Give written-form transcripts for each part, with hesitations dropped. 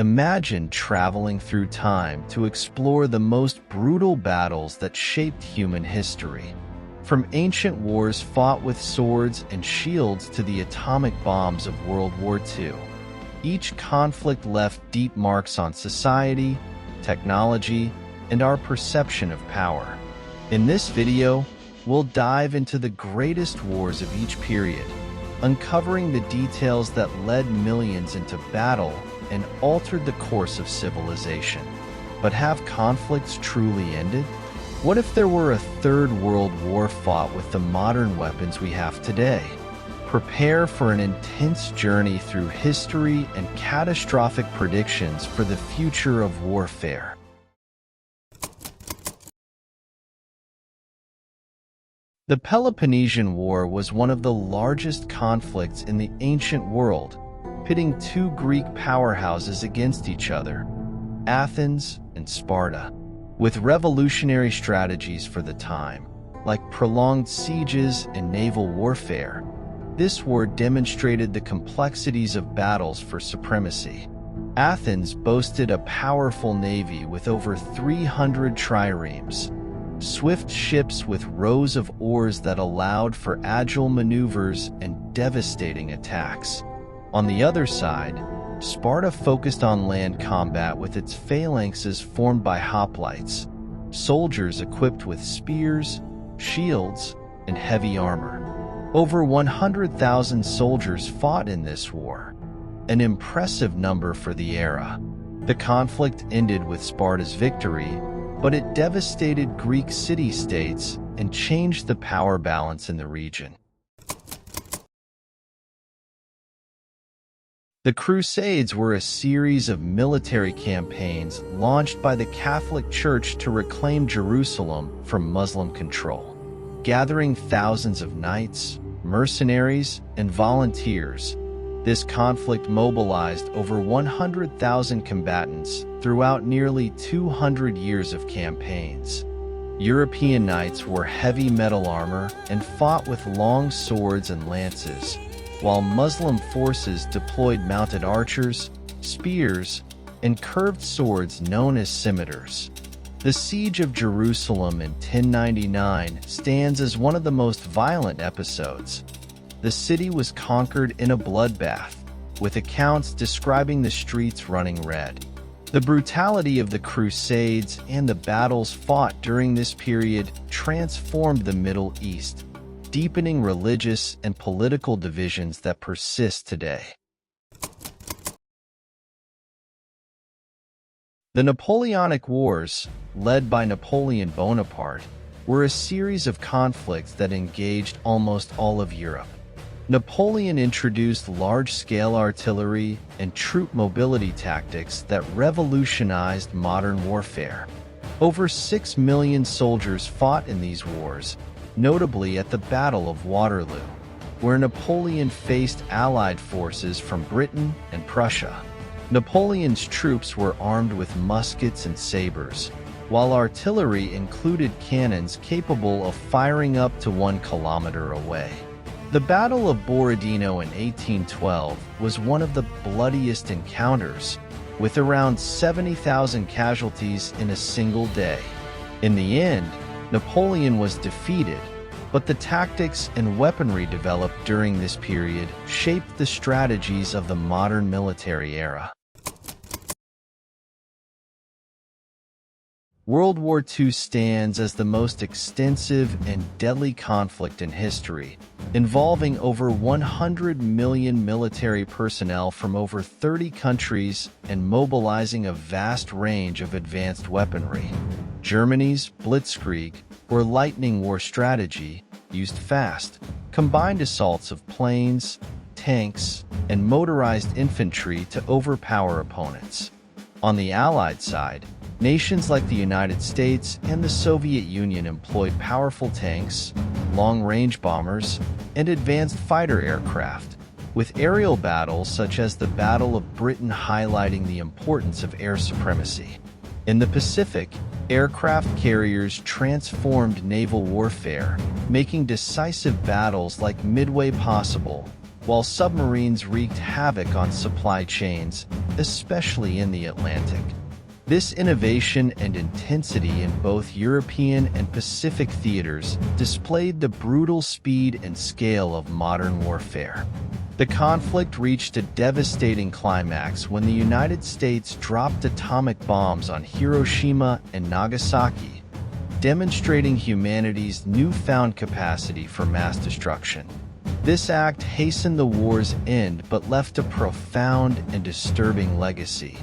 Imagine traveling through time to explore the most brutal battles that shaped human history. From ancient wars fought with swords and shields to the atomic bombs of World War II, each conflict left deep marks on society, technology, and our perception of power. In this video, we'll dive into the greatest wars of each period, uncovering the details that led millions into battle and altered the course of civilization. But have conflicts truly ended? What if there were a third world war fought with the modern weapons we have today? Prepare for an intense journey through history and catastrophic predictions for the future of warfare. The Peloponnesian War was one of the largest conflicts in the ancient world, pitting two Greek powerhouses against each other, Athens and Sparta. With revolutionary strategies for the time, like prolonged sieges and naval warfare, this war demonstrated the complexities of battles for supremacy. Athens boasted a powerful navy with over 300 triremes, swift ships with rows of oars that allowed for agile maneuvers and devastating attacks. On the other side, Sparta focused on land combat with its phalanxes formed by hoplites, soldiers equipped with spears, shields, and heavy armor. Over 100,000 soldiers fought in this war, an impressive number for the era. The conflict ended with Sparta's victory, but it devastated Greek city-states and changed the power balance in the region. The Crusades were a series of military campaigns launched by the Catholic Church to reclaim Jerusalem from Muslim control. Gathering thousands of knights, mercenaries, and volunteers, this conflict mobilized over 100,000 combatants throughout nearly 200 years of campaigns. European knights wore heavy metal armor and fought with long swords and lances, while Muslim forces deployed mounted archers, spears, and curved swords known as scimitars. The Siege of Jerusalem in 1099 stands as one of the most violent episodes. The city was conquered in a bloodbath, with accounts describing the streets running red. The brutality of the Crusades and the battles fought during this period transformed the Middle East, deepening religious and political divisions that persist today. The Napoleonic Wars, led by Napoleon Bonaparte, were a series of conflicts that engaged almost all of Europe. Napoleon introduced large-scale artillery and troop mobility tactics that revolutionized modern warfare. Over 6 million soldiers fought in these wars, notably at the Battle of Waterloo, where Napoleon faced Allied forces from Britain and Prussia. Napoleon's troops were armed with muskets and sabers, while artillery included cannons capable of firing up to 1 kilometer away. The Battle of Borodino in 1812 was one of the bloodiest encounters, with around 70,000 casualties in a single day. In the end, Napoleon was defeated, but the tactics and weaponry developed during this period shaped the strategies of the modern military era. World War II stands as the most extensive and deadly conflict in history, involving over 100 million military personnel from over 30 countries and mobilizing a vast range of advanced weaponry. Germany's Blitzkrieg, or lightning war strategy, used fast, combined assaults of planes, tanks, and motorized infantry to overpower opponents. On the Allied side, nations like the United States and the Soviet Union employed powerful tanks, long-range bombers, and advanced fighter aircraft, with aerial battles such as the Battle of Britain highlighting the importance of air supremacy. In the Pacific, aircraft carriers transformed naval warfare, making decisive battles like Midway possible, while submarines wreaked havoc on supply chains especially in the Atlantic. This innovation and intensity in both European and Pacific theaters displayed the brutal speed and scale of modern warfare. The conflict reached a devastating climax when the United States dropped atomic bombs on Hiroshima and Nagasaki, demonstrating humanity's newfound capacity for mass destruction. This act hastened the war's end but left a profound and disturbing legacy,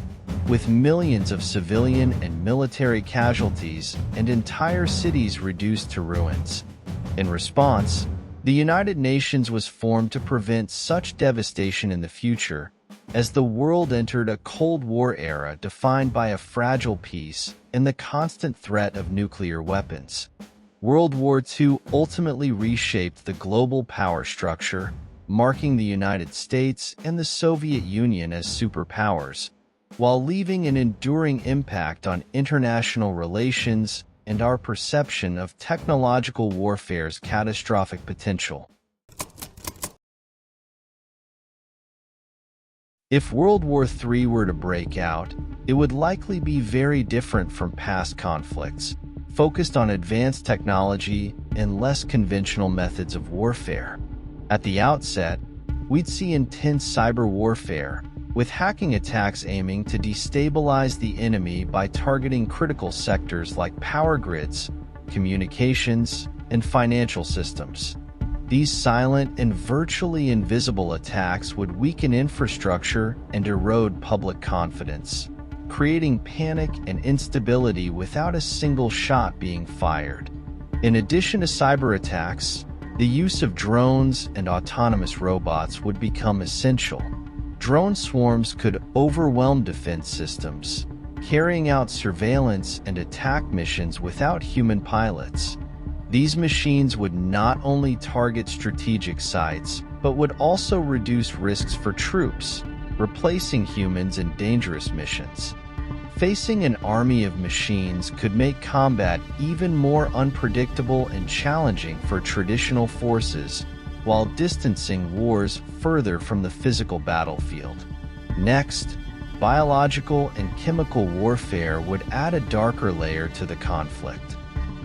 with millions of civilian and military casualties and entire cities reduced to ruins. In response, the United Nations was formed to prevent such devastation in the future, as the world entered a Cold War era defined by a fragile peace and the constant threat of nuclear weapons. World War II ultimately reshaped the global power structure, marking the United States and the Soviet Union as superpowers, while leaving an enduring impact on international relations and our perception of technological warfare's catastrophic potential. If World War III were to break out, it would likely be very different from past conflicts, focused on advanced technology and less conventional methods of warfare. At the outset, we'd see intense cyber warfare, with hacking attacks aiming to destabilize the enemy by targeting critical sectors like power grids, communications, and financial systems. These silent and virtually invisible attacks would weaken infrastructure and erode public confidence, creating panic and instability without a single shot being fired. In addition to cyber attacks, the use of drones and autonomous robots would become essential. Drone swarms could overwhelm defense systems, carrying out surveillance and attack missions without human pilots. These machines would not only target strategic sites, but would also reduce risks for troops, replacing humans in dangerous missions. Facing an army of machines could make combat even more unpredictable and challenging for traditional forces, while distancing wars further from the physical battlefield. Next, biological and chemical warfare would add a darker layer to the conflict.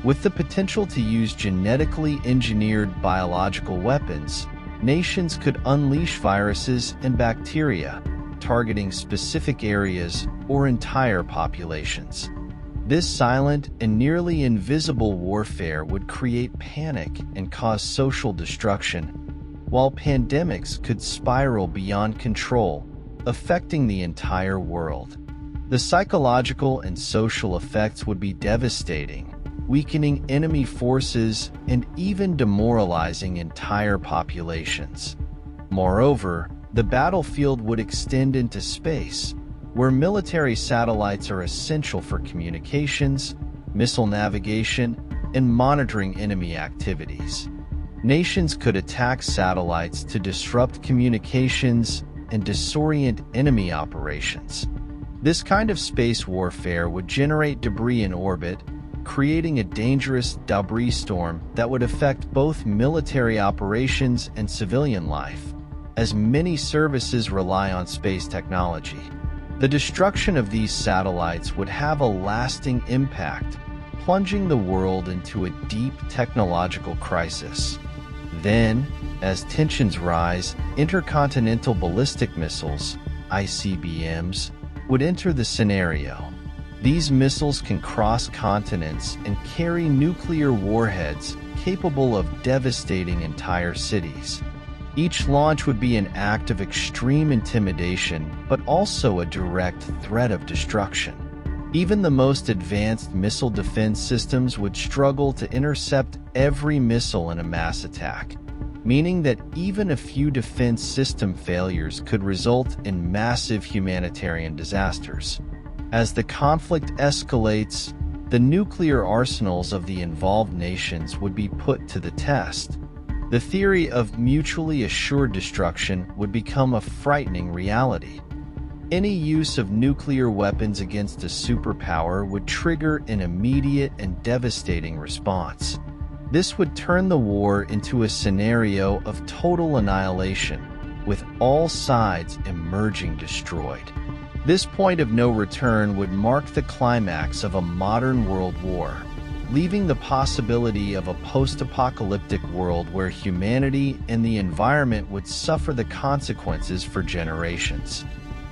With the potential to use genetically engineered biological weapons, nations could unleash viruses and bacteria, targeting specific areas or entire populations. This silent and nearly invisible warfare would create panic and cause social destruction, while pandemics could spiral beyond control, affecting the entire world. The psychological and social effects would be devastating, weakening enemy forces and even demoralizing entire populations. Moreover, the battlefield would extend into space, where military satellites are essential for communications, missile navigation, and monitoring enemy activities. Nations could attack satellites to disrupt communications and disorient enemy operations. This kind of space warfare would generate debris in orbit, creating a dangerous debris storm that would affect both military operations and civilian life, as many services rely on space technology. The destruction of these satellites would have a lasting impact, plunging the world into a deep technological crisis. Then, as tensions rise, intercontinental ballistic missiles, ICBMs, would enter the scenario. These missiles can cross continents and carry nuclear warheads capable of devastating entire cities. Each launch would be an act of extreme intimidation, but also a direct threat of destruction. Even the most advanced missile defense systems would struggle to intercept every missile in a mass attack, meaning that even a few defense system failures could result in massive humanitarian disasters. As the conflict escalates, the nuclear arsenals of the involved nations would be put to the test. The theory of mutually assured destruction would become a frightening reality. Any use of nuclear weapons against a superpower would trigger an immediate and devastating response. This would turn the war into a scenario of total annihilation, with all sides emerging destroyed. This point of no return would mark the climax of a modern world war, leaving the possibility of a post-apocalyptic world where humanity and the environment would suffer the consequences for generations.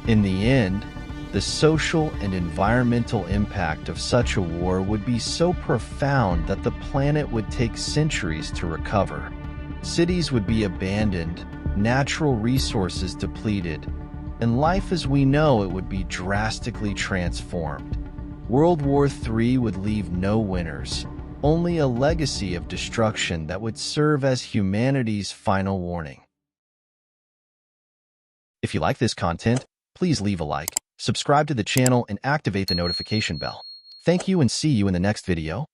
In the end, the social and environmental impact of such a war would be so profound that the planet would take centuries to recover. Cities would be abandoned, natural resources depleted, and life as we know it would be drastically transformed. World War III would leave no winners, only a legacy of destruction that would serve as humanity's final warning. If you like this content, please leave a like, subscribe to the channel, and activate the notification bell. Thank you and see you in the next video.